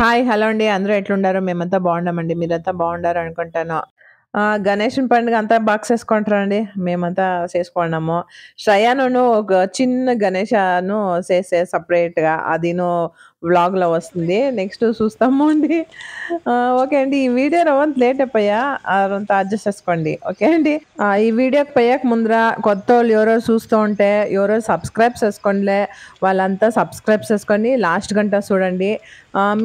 Hi! Hello అండి. అందరూ ఎట్లుండారు? మేమంతా బాగున్నామండి. మీరంతా బాగుండారు అనుకుంటాను. గణేషుని పండుగ అంతా బాగా చేసుకుంటారా అండి? మేమంతా చేసుకున్నాము. శ్రయానును ఒక చిన్న గణేషను చేసే సెపరేట్‌గా అదిను వ్లాగ్‌లో వస్తుంది. నెక్స్ట్ చూస్తాము అండి. ఓకే అండి. ఈ వీడియో రవంత లేట్ అయిపోయా అదంతా అడ్జస్ట్ చేసుకోండి. ఓకే అండి. ఈ వీడియోకి పోయాక ముందర కొత్తోళ్ళు ఎవరెవరు చూస్తూ ఉంటే ఎవరెవరు సబ్స్క్రైబ్ చేసుకోండిలే వాళ్ళంతా సబ్స్క్రైబ్ చేసుకొని లాస్ట్ గంట చూడండి.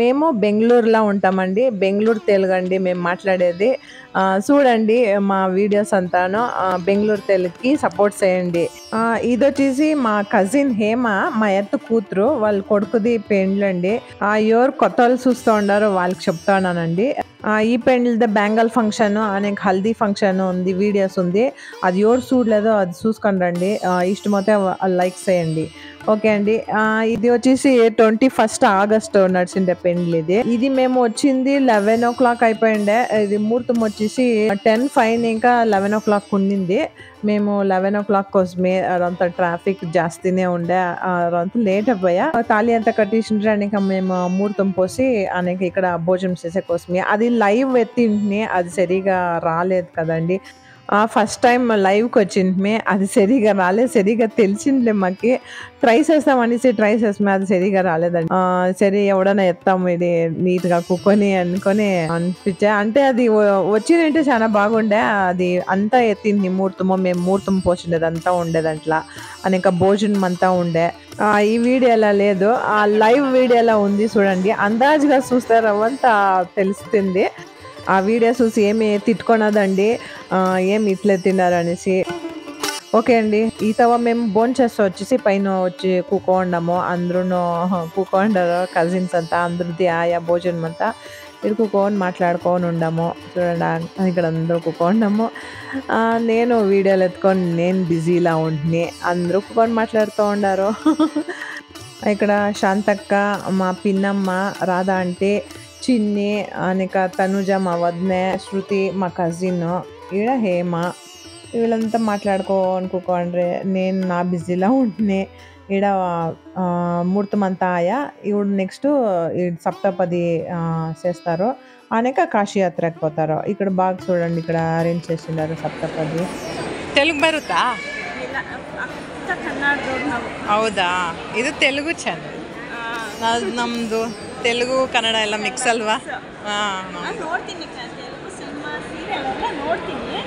మేము బెంగుళూరులో ఉంటామండి. బెంగుళూరు తెలుగండి మేము మాట్లాడేది. చూడండి మా వీడియోస్ అంతాను. బెంగుళూరు తెలుగుకి సపోర్ట్ చేయండి. ఇదొచ్చేసి మా కజిన్ హేమ, మా ఎత్త కూతురు. వాళ్ళ కొడుకుది పెండ్లండి. ఎవరు కొత్తోళ్ళు చూస్తూ ఉండారో వాళ్ళకి చెప్తాన్నానండి. ఈ పెండ్లిది bangle function, next haldi function ఉంది. వీడియోస్ ఉంది. అది ఎవరు చూడలేదో అది చూసుకొని రండి. ఇష్టమైతే లైక్ చేయండి. ఓకే అండి. ఇది వచ్చేసి 21 ఆగస్ట్ నడిచిండే పెండ్లి ఇది. ఇది మేము వచ్చింది 11 అయిపోయిండే. ఇది ముహూర్తం వచ్చేసి 10:05 ఇంకా 11 ఉన్నింది. మేము 11 కోసమే అదంతా ట్రాఫిక్ జాస్తినే ఉండే. అదంతా లేట్ అయిపోయా. తాళి అంతా కట్టించిండ్ರೆ ఇంకా మేము ముహూర్తం పోసి అనేక ఇక్కడ భోజనం చేసే కోసమే. అది లైవ్ ఎత్తింటిని అది సరిగా రాలేదు కదండి. ఫస్ట్ టైం లైవ్‌కి వచ్చింటిమి. అది సరిగా రాలేదు. సరిగా తెలిసిందిలే మాకి. ట్రై చేస్తామనేసి ట్రై చేసాము. అది సరిగా రాలేదండి. సరే ఎవడన్నా ఎత్తాము ఇది నీట్‌గా కుక్కొని అనుకోని అనిపించా. అంటే అది వచ్చిందంటే చాలా బాగుండే. అది అంతా ఎత్తింది ముహూర్తము. మేము ముహూర్తం పోసిండేదంతా ఉండేదంట్లా. అనేక భోజనం అంతా ఉండే. ఈ వీడియో అలా లేదు. లైవ్ వీడియోలో ఉంది చూడండి. అందాజుగా చూస్తే రవ్వంతా తెలుస్తుంది. ఆ వీడియో చూసి ఏమి తిట్టుకొనదండి. ఏమి ఇట్లే తిన్నారనేసి. ఓకే అండి. మేము భోంచేసి వచ్చేసి పైన వచ్చి కూకోండాము. అందరూను కూకోండారు. కజిన్స్ అంతా అందరిది ఆయా భోజనం అంతా ఇక్కడ కూకోని మాట్లాడుకొని ఉండాము. చూడండి ఇక్కడ అందరూ కూకోండాము. నేను వీడియోలు ఎత్తుకొని నేను బిజీలా ఉంటుని. అందరూ కూకొని మాట్లాడుతూ ఉండారు. ఇక్కడ శాంతక్క, మా పిన్నమ్మ, రాధా ఆంటీ, చిన్ని, అనేక తనుజ మా వదిన, శృతి మా కజిన్, ఈడ హేమ వీళ్ళంతా మాట్లాడుకోనుకోండ్రి. నేను నా బిజీలో ఉంటుని. ఈడ ముహూర్తం అంతా ఆయా. ఇప్పుడు నెక్స్ట్ సప్తపది చేస్తారు. అనేక కాశీయాత్రకు పోతారు. ఇక్కడ బాగా చూడండి. ఇక్కడ అరేంజ్ చేసిండారు సప్తపది. తెలుగు బರುತ್ತಾ? ಹೌದಾ? ಇದು ತೆಲುಗು ಚಾನಲ್. ನಮ್ಮದು ತೆಲುಗು ಕನ್ನಡ ಎಲ್ಲ ಮಿಕ್ಸ್ ಅಲ್ವಾ? ನೋಡ್ತೀನಿ ತೆಲುಗು ಸಿನಿಮಾ ಸೀರಿಯಲ್ ಎಲ್ಲ ನೋಡ್ತೀನಿ.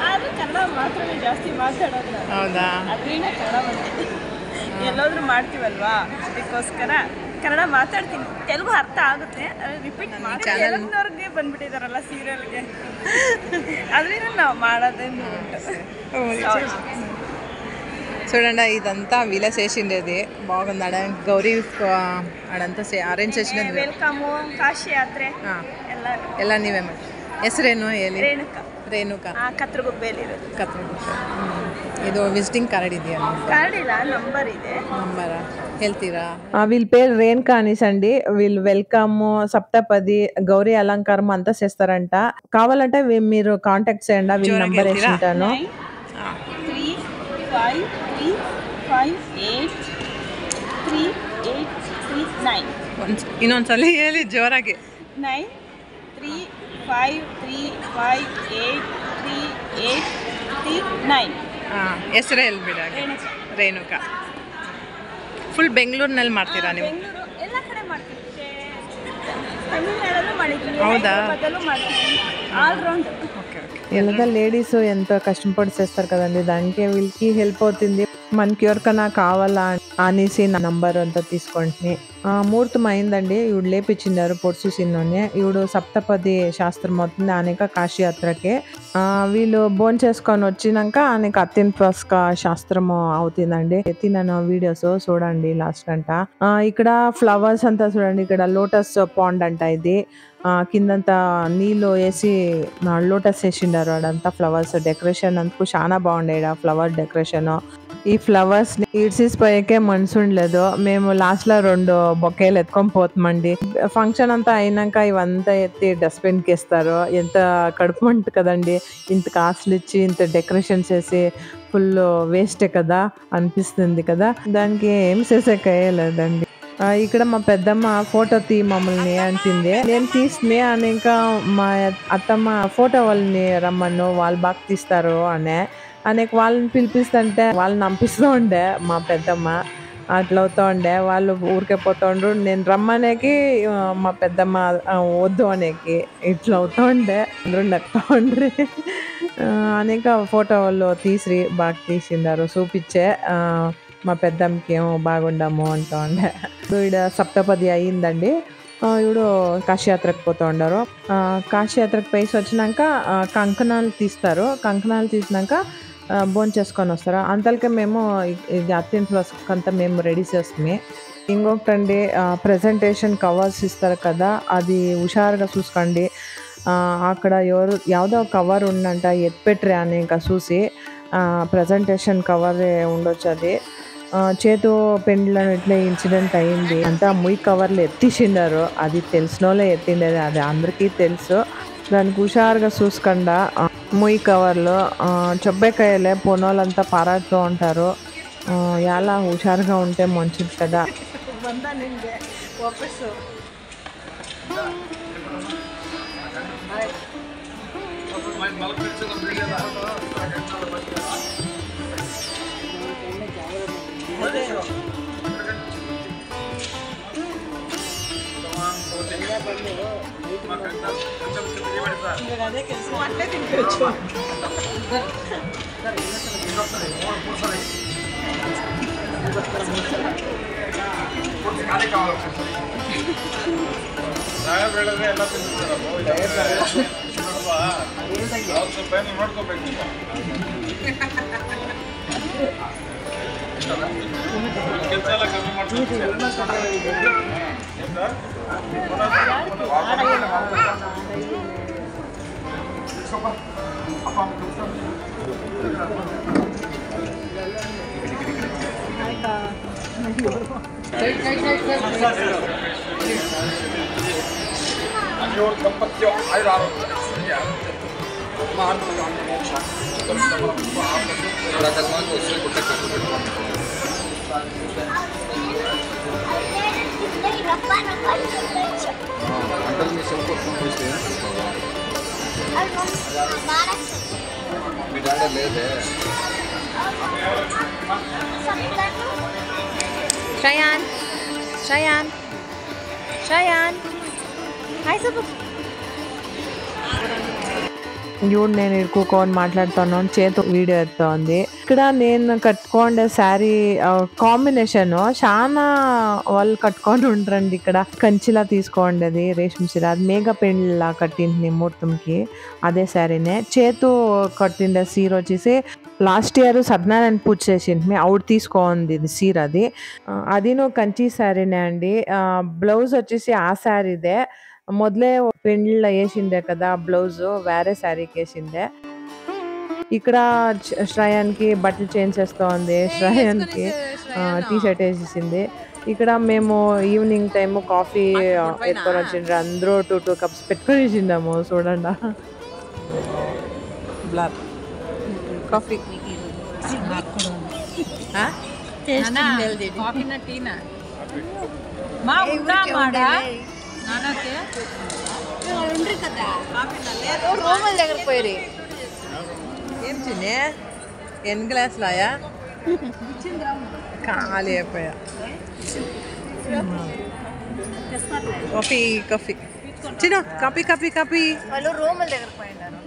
ಆದ್ರೆ ಕನ್ನಡ ಮಾತ್ರನೇ ಜಾಸ್ತಿ ಮಾತಾಡೋದು. ಹೌದಾ? ಅದರಿಂದ ಕನ್ನಡ ಬಂದಿದೆ. ಎಲ್ಲಾದ್ರೂ ಮಾಡ್ತೀವಲ್ವಾ ಅದಕ್ಕೋಸ್ಕರ ಕನ್ನಡ ಮಾತಾಡ್ತೀನಿ. ತೆಲುಗು ಅರ್ಥ ಆಗುತ್ತೆ. ರಿಪೀಟ್ ಮಾಡಿ ತೆಲುಗಿನವ್ರಿಗೆ ಬಂದ್ಬಿಟ್ಟಿದಾರಲ್ಲ ಸೀರಿಯಲ್ಗೆ. ಅದರಿಂದ ನಾವು ಮಾಡೋದೇನು ಉಂಟು. చూడండి ఇదంతా వీళ్ళ చేసిండేది బాగుంది. ఆడ గౌరీ ఆడంతా అరేంజ్ చేసినది. ವೆಲ್ಕಮು ಕಾಶಿ ಯಾತ್ರೆ ಎಲ್ಲ ನೀವೇ ಮಾಡಿ. ಹೆಸರೇನು ಹೇಳಿ? ರೇಣುಕಾ. ಕತ್ರಗುಪ್ಪೆಯಲ್ಲಿರೋದು. ಕತ್ರಗುಪ್ಪೆ. ಇದು ವಿಸಿಟಿಂಗ್ ಕಾರ್ಡ್ ಇದೆಯಾ? కార్డ్ ಇಲ್ಲ, నంబర్ ಇದೆ. నంబరా వెళ్తీరా? వీళ్ళ పేరు రేణుకా అనేసి అండి. వీళ్ళు వెల్కమ్, సప్తపది, గౌరీ అలంకారం అంతా చేస్తారంట. కావాలంటే మీరు కాంటాక్ట్ చేయండి. వీళ్ళ నంబర్ వేసింటాను. 9353583839. ಇನ್ನೊಂದ್ಸಲ ಹೇಳಿ ಜೋರಾಗಿ. 9353583839. ಹೆಸರು ಹೇಳ್ಬಿಡ. ರೇಣುಕಾ. ಫುಲ್ ಬೆಂಗಳೂರಿನಲ್ಲಿ ಮಾಡ್ತೀರಾ ನೀವು? ಬೆಂಗಳೂರು ಎಲ್ಲ ಕಡೆ ಮಾಡ್ತೀವಿ. తమిళనాడులో ಮಾಡಿದ್ವಿ. ಹೌದಾ? బదలు ಮಾಡ್ತೀವಿ. All round. Okay okay. ఇలా లేడీస్ ఎంతో కష్టపడి చేస్తారు కదండి. దానికి వీళ్ళకి హెల్ప్ అవుతుంది. మనకి ఎవరికైనా కావాలా అనేసి నా నంబర్ అంతా తీసుకొని ముహూర్తం అయిందండి. ఇవిడు లేపించిండారు పొడుసు సిన్నోని. ఇవిడు సప్తపది శాస్త్రం అవుతుంది అనేక కాశీయాత్రకి. వీళ్ళు భోజనం చేసుకొని వచ్చినాక అనేక అత్యంత శాస్త్రము అవుతుందండి. ఎత్తిన వీడియోస్ చూడండి లాస్ట్ అంట. ఇక్కడ ఫ్లవర్స్ అంతా చూడండి. ఇక్కడ లోటస్ పాండ్ అంట ఇది. కిందంతా నీళ్ళు వేసి లోటస్ వేసిండారు. అడంతా ఫ్లవర్స్ డెకరేషన్ అందుకు చాలా బాగుండే. Flower decoration. ఈ ఫ్లవర్స్ ని ఇడ్సిపోయాకే మనసు ఉండలేదు. మేము లాస్ట్ లో 2 బొకేలు ఎత్తుకొని పోతామండి. ఫంక్షన్ అంతా అయినాక ఇవంతా ఎత్తి డస్ట్బిన్ కి ఇస్తారు. ఎంత కడుపు మంట కదండి. ఇంత కాస్ట్లు ఇచ్చి ఇంత డెకరేషన్ చేసి ఫుల్ వేస్టే కదా అనిపిస్తుంది కదా. దానికి ఏం చేసేకేయలేదండి. ఇక్కడ మా పెద్దమ్మ ఫోటో తీ మమ్మల్ని అంటుంది. నేను తీసినే అని ఇంకా మా అత్తమ్మ ఫోటో వాళ్ళని రమ్మను వాళ్ళు బాగా తీస్తారు అనేక వాళ్ళని పిలిపిస్తుంటే వాళ్ళని నంపిస్తూ ఉండే మా పెద్దమ్మ. అట్లా అవుతా ఉండే వాళ్ళు ఊరికే పోతా ఉండ్రు. నేను రమ్మనేకి మా పెద్దమ్మ వద్దు అనేకి ఇట్లా అవుతా ఉండే అందరూ నవ్వుతా ఉండ్రి. అనేక ఫోటో వాళ్ళు తీసిరి బాగా తీసిండారు చూపించే మా పెద్దమ్మకి ఏమో బాగుండము అంటూ ఉండే. ఈడ సప్తపది అయ్యిందండి. ఇప్పుడు కాశీయాత్రకు పోతూ ఉండారు. కాశీయాత్రకు పోయేసి వచ్చినాక కంకణాలు తీస్తారు. కంకణాలు తీసినాక భోంచేసుకొని వస్తారు. అంతలకే మేము ఇది అత్తింట్లో అంతా మేము రెడీ చేస్తామే. ఇంకొకటండి ప్రెజెంటేషన్ కవర్స్ ఇస్తారు కదా, అది హుషారుగా చూసుకోండి. అక్కడ ಯಾವುದೋ కవర్ ఉందంట ఎత్తిపెట్టరే అని ఇంకా చూసి ప్రెజెంటేషన్ కవర్ ఉండొచ్చు. అది చేతు పెండ్లను ఇట్లా ఇన్సిడెంట్ అయ్యింది అంతా ముయ్యి కవర్లు ఎత్తిసిండారు. అది తెలిసిన వాళ్ళే ఎత్తిండేది, అది అందరికీ తెలుసు. దానికి హుషారుగా చూసుకుండా ముయ్యి కవర్లు చొబ్బకాయలే పొనోళ్ళంతా పారాడుతూ ఉంటారు. ఎలా హుషారుగా ఉంటే మంచిది కదా. Shayan. Hi, Sabu. ఇప్పుడు నేను ఇరుక్కొని మాట్లాడుతున్నాను, చేతు వీడియో ఎత్తా ఉంది. ఇక్కడ నేను కట్టుకోండే శారీ కాంబినేషన్ చాలా వాళ్ళు కట్టుకొని ఉంటారండి. ఇక్కడ కంచిలా తీసుకోండేది రేష్మ చీర, అది మేఘ పెండ్లా కట్టింది ముహూర్తంకి, అదే శారీనే. చేతు కట్టిండే సీర వచ్చేసి లాస్ట్ ఇయర్ సత్యనారాయణ పూజ చేసింది, ఆవిడ తీసుకోంది ఇది సీర. అది నువ్వు కంచి శారీనే అండి. బ్లౌజ్ వచ్చేసి ఆ శారీదే, మొదలే పెండ్ల వేసిండే కదా బ్లౌజ్ వేరే శారీకి వేసిండే. ఇక్కడ శ్రయాన్కి బట్టలు చేంజ్ చేస్తూ ఉంది, శ్రయాన్కి టీ షర్ట్ వేసేసింది. ఇక్కడ మేము ఈవినింగ్ టైము కాఫీ ఎత్తుకొని వచ్చిండ్రు, అందరూ 2 cups పెట్టుకొని వేసిండాము. చూడండి బ్లాక్ కాఫీ దగ్గర పోయి ఏం చిన్నే ఎన్ని గ్లాసులు ఆయా ఖాళీ అయిపోయా. కాఫీ కాఫీ చిన్న కాపీ కాపీ కాపీ వాళ్ళు రూముల దగ్గర పోయినారు.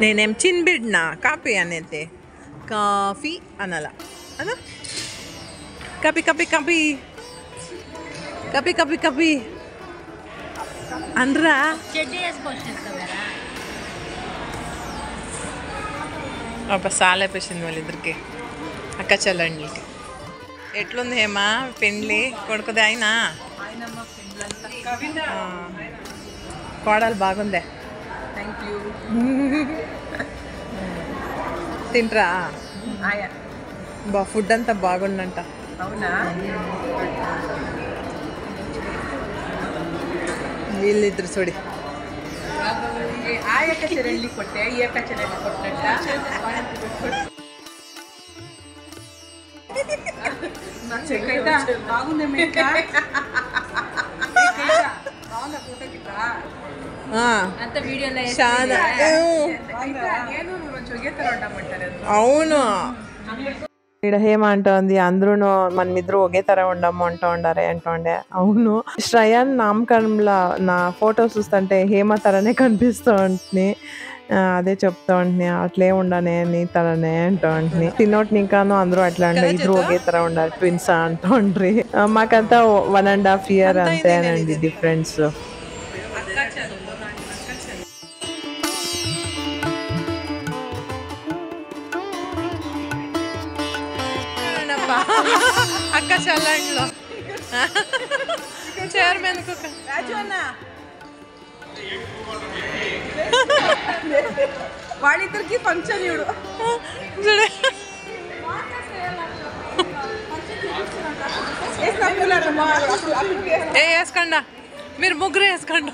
నేనేం చిన్బిడ్నా కాఫీ అనేది కాఫీ అనలా అనా copy copy copy copy copy copy అనరా. సాలే పేసింది వాళ్ళిద్దరికి, అక్క చెల్లండికి. ఎట్లుంది హేమా పెండ్లి కొడుకుది అయినా? కోడలు బాగుందే, తింట్రా ఫుడ్ అంతా బాగుందంట. అవునా? వీళ్ళిద్దరు చూడి ఆ యొక్క చెరెళ్ళి కొట్టే ఈ యొక్క చెరెళ్ళి కొట్టంట నా చెక్ అయితే బాగుంది అవును ఇక్కడ ఏమంటోంది అందరూ మనమిద్దరు ఒకే తర ఉండము అంటూ ఉండారే అంటుండే అవును శ్రయాన్ నామకరణంలో నా ఫోటో చూస్తుంటే హేమ తరనే కనిపిస్తూ ఉంటుంది అదే చెప్తా ఉంటుంది అట్లే ఉండనే నీ తరనే అంటూ ఉంటుంది తిన్నోటి ఇంకాను అందరూ అట్లా ఉండే ఇద్దరు ఒకే తర ఉండాలి ట్విన్స్ అంటూ ఉండ్రి మాకంతా 1.5 year అంతేనండి డిఫరెన్స్ అక్క చల్లండిలో చైర్మన్ వాళ్ళిద్దరికి ఫంక్షన్ చూడు వేసుకోండా మీరు ముగ్గురు వేసుకోండి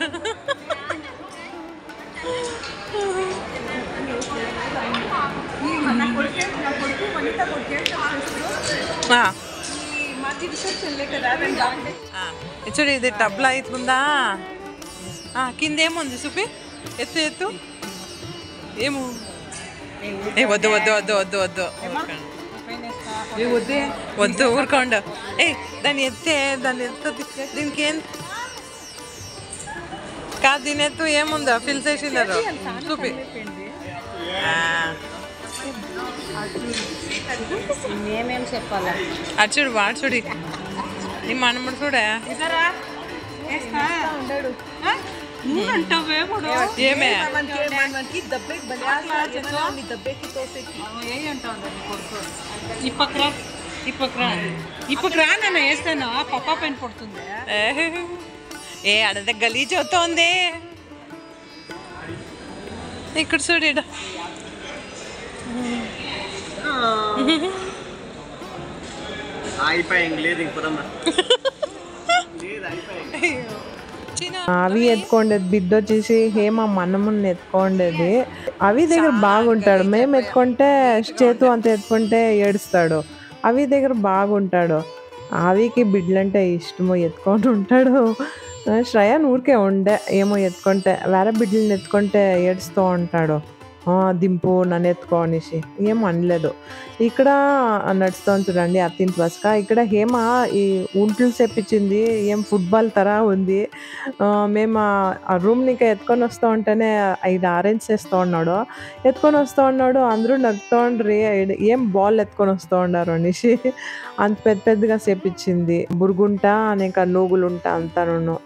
చూడు ఇది టబ్లా అవుతుందా కింద ఏముంది చూపి ఎత్తు ఎత్తు ఏమో వద్దు వద్దు వద్దు వద్దు వద్దు వద్దు ఊరుకోండు దాన్ని ఎత్తే దాన్ని ఎత్తు దీనికి ఏం కాదు దీని ఎత్తు ఏముందో ఫిల్ చేసినారు చూపి మేమేం చెప్పాలా అటు చూడు వాడు చూడు నీ మనముడు చూడే ఏమే ఇప్పుడు నేను వేస్తాను పప్పా పైన పడుతుంది ఏ అడద గలీజ్ అవుతోంది ఇక్కడ చూడు అవి ఎత్తుకోండేది బిడ్డ వచ్చేసి హేమ మనముని ఎత్తుకోండేది అవి దగ్గర బాగుంటాడు మేము ఎత్తుకుంటే చేతు అంత ఎత్తుకుంటే ఏడుస్తాడు అవి దగ్గర బాగుంటాడు అవికి బిడ్డలంటే ఇష్టమో ఎత్తుకొని ఉంటాడు శ్రయాన్ ఊరికే ఉండే ఏమో ఎత్తుకుంటే వేరే బిడ్డలను ఎత్తుకుంటే ఏడుస్తూ ఉంటాడు దింపు నన్ను ఎత్తుకో అనేసి ఏం అనలేదు ఇక్కడ నడుస్తాం చూడండి అత్తింటి బస్క ఇక్కడ హేమ ఈ ఉంట్లు చెప్పించింది ఏం ఫుట్బాల్ తరా ఉంది మేము ఆ రూమ్ని ఇంకా ఎత్తుకొని వస్తూ ఉంటేనే 5 ఆరెంజ్ చేస్తూ ఉన్నాడు ఎత్తుకొని వస్తూ ఉన్నాడు అందరూ నడుపుతూ ఉండ్రి ఏం బాల్ ఎత్తుకొని వస్తూ ఉన్నారు అనేసి అంత పెద్ద పెద్దగా చెప్పించింది బురుగుంట ఇంకా నూగులుంట అంతాను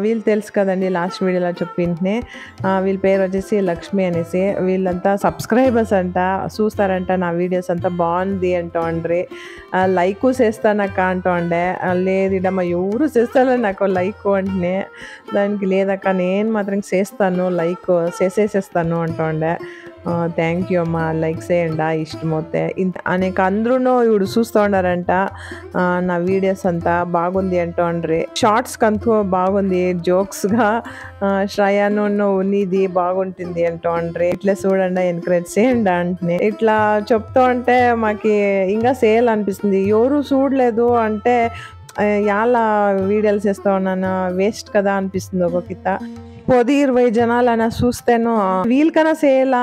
వీళ్ళు తెలుసు కదండి లాస్ట్ వీడియోలో చెప్పింటే వీళ్ళ పేరు వచ్చేసి లక్ష్మి అనేసి వీళ్ళంతా సబ్స్క్రైబర్స్ అంట చూస్తారంట నా వీడియోస్ అంతా బాగుంది అంటూ అండ్రి లైక్ చేస్తానక్క అంటూ ఉండే లేదు ఇడమ్మ ఎవరు చేస్తారో నాకు లైక్ అంటే దానికి లేదక్క నేను మాత్రం చేస్తాను లైక్ చేసేసేస్తాను అంటూ ఉండే థ్యాంక్ యూ అమ్మా, లైక్ చేయండి ఇష్టమవుతే ఇంత అనేక అందరూ ఇప్పుడు చూస్తూ ఉన్నారంట. నా వీడియోస్ అంతా బాగుంది అంటోండ్రి. షార్ట్స్ కంతూ బాగుంది, జోక్స్గా శ్రయాను నీది బాగుంటుంది అంటోండ్రి. ఇట్లా చూడండి, ఎంకరేజ్ చేయండి అంటే ఇట్లా చెప్తూ ఉంటే మాకు ఇంకా సేల్ అనిపిస్తుంది. ఎవరు చూడలేదు అంటే యాళ్ళ వీడియోలు చేస్తా ఉన్నాను, వేస్ట్ కదా అనిపిస్తుంది. ఒక్కొక్క 10-20 జనాలైనా చూస్తేనో వీళ్ళకన్నా సేలా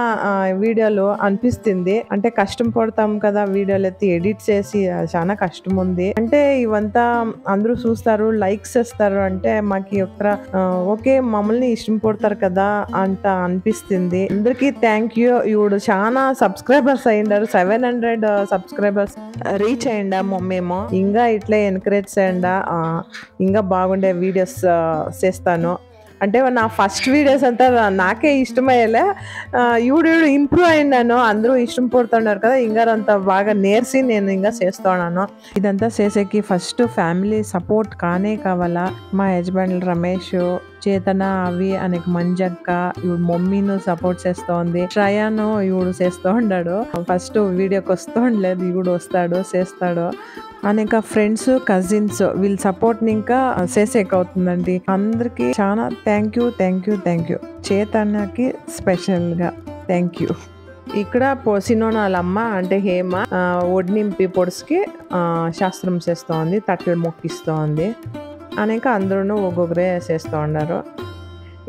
వీడియోలు అనిపిస్తుంది. అంటే కష్టం పడతాం కదా వీడియోలు ఎత్తి ఎడిట్ చేసి, చాలా కష్టం ఉంది. అంటే ఇవంతా అందరూ చూస్తారు, లైక్స్ చేస్తారు అంటే మాకు ఓకే మమ్మల్ని ఇష్టం పడతారు కదా అంట అనిపిస్తుంది. అందరికి థ్యాంక్ యూ. ఇప్పుడు చాలా సబ్స్క్రైబర్స్ అయ్యిండారు, 700 సబ్స్క్రైబర్స్ రీచ్ అయ్యిండాము మేము. ఇంకా ఇట్లా ఎంకరేజ్ చేయండి, ఇంకా బాగుండే వీడియోస్ చేస్తాను. అంటే నా ఫస్ట్ వీడియోస్ అంతా నాకే ఇష్టమయ్యేలే, ఈవిడ ఇంప్రూవ్ అయినాను, అందరూ ఇష్టం పడుతున్నారు కదా, ఇంకా అంత బాగా నేర్చి నేను ఇంకా చేస్తున్నాను. ఇదంతా చేసేకి ఫస్ట్ ఫ్యామిలీ సపోర్ట్ కావాలా. మా హస్బెండ్ రమేష్, చేతన, అవి అనేక మంజక్క, ఇవి మమ్మీను సపోర్ట్ చేస్తోంది. శ్రయాను ఇవుడు చేస్తూ ఉన్నాడు. ఫస్ట్ వీడియోకి వస్తూ ఉండలేదు, ఇవుడు వస్తాడు చేస్తాడు. అనేక ఫ్రెండ్స్, కజిన్స్ వీళ్ళ సపోర్ట్ని ఇంకా చేసేకవుతుందండి. అందరికి చాలా థ్యాంక్ యూ. చేతనకి స్పెషల్గా థ్యాంక్ యూ. ఇక్కడ పోసినోనాలమ్మ అంటే హేమ ఒడినింపి పొడుసుకి శాస్త్రం చేస్తోంది, తట్టలు మొక్కిస్తోంది. అనేక అందరూ ఒక్కొక్కరే చేస్తూ ఉన్నారు.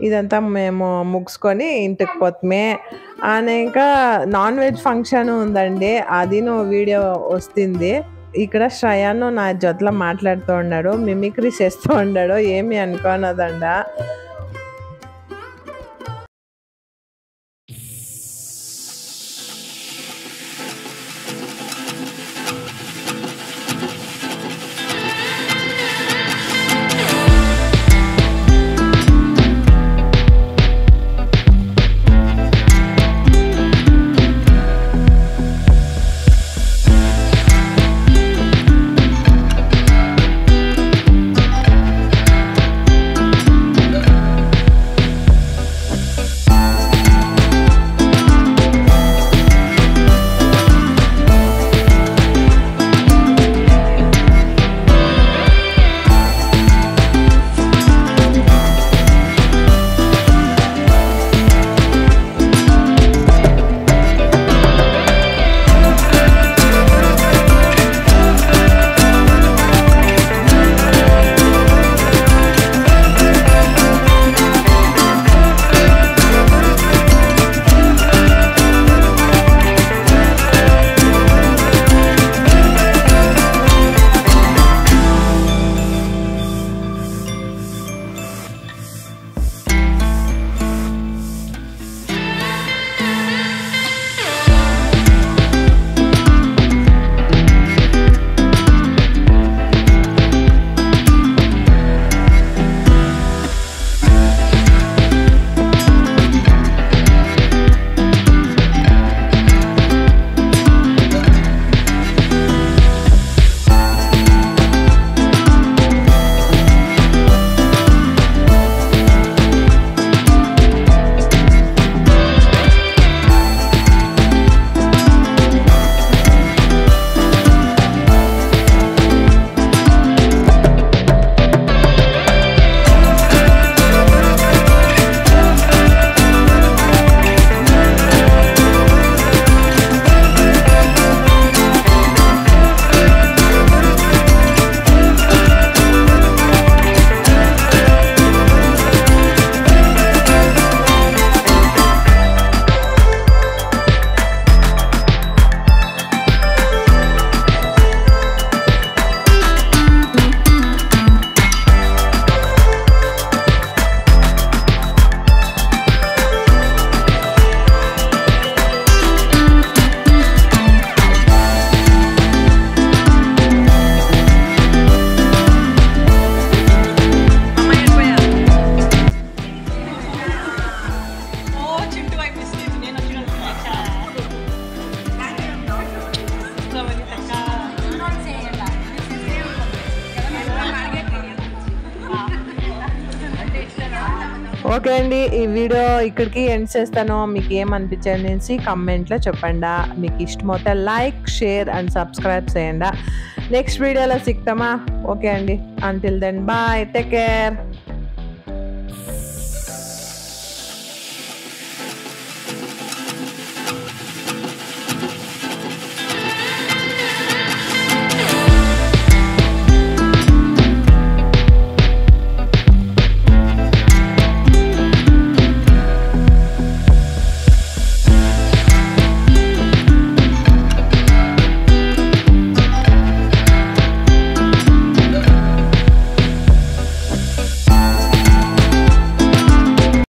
ఇదంతా మేము ముగించుకొని ఇంటికి పోతామే. అనేక నాన్ వెజ్ ఫంక్షన్ ఉందండి, అది వీడియో వస్తుంది. ఇక్కడ శ్రయాను నా జొతలో మాట్లాడుతూ ఉన్నాడు, మిమిక్రీ చేస్తూ ఉన్నాడు, ఏమి అనుకోనదండ. ఓకే అండి, ఈ వీడియో ఇక్కడికి ఎండ్ చేస్తాను. మీకు ఏమనిపించింది అనేసి కమెంట్లో చెప్పండి. మీకు ఇష్టమైతే లైక్, షేర్ అండ్ సబ్స్క్రైబ్ చేయండి. నెక్స్ట్ వీడియోలో సిక్తామా? ఓకే అండి, until then bye, take care.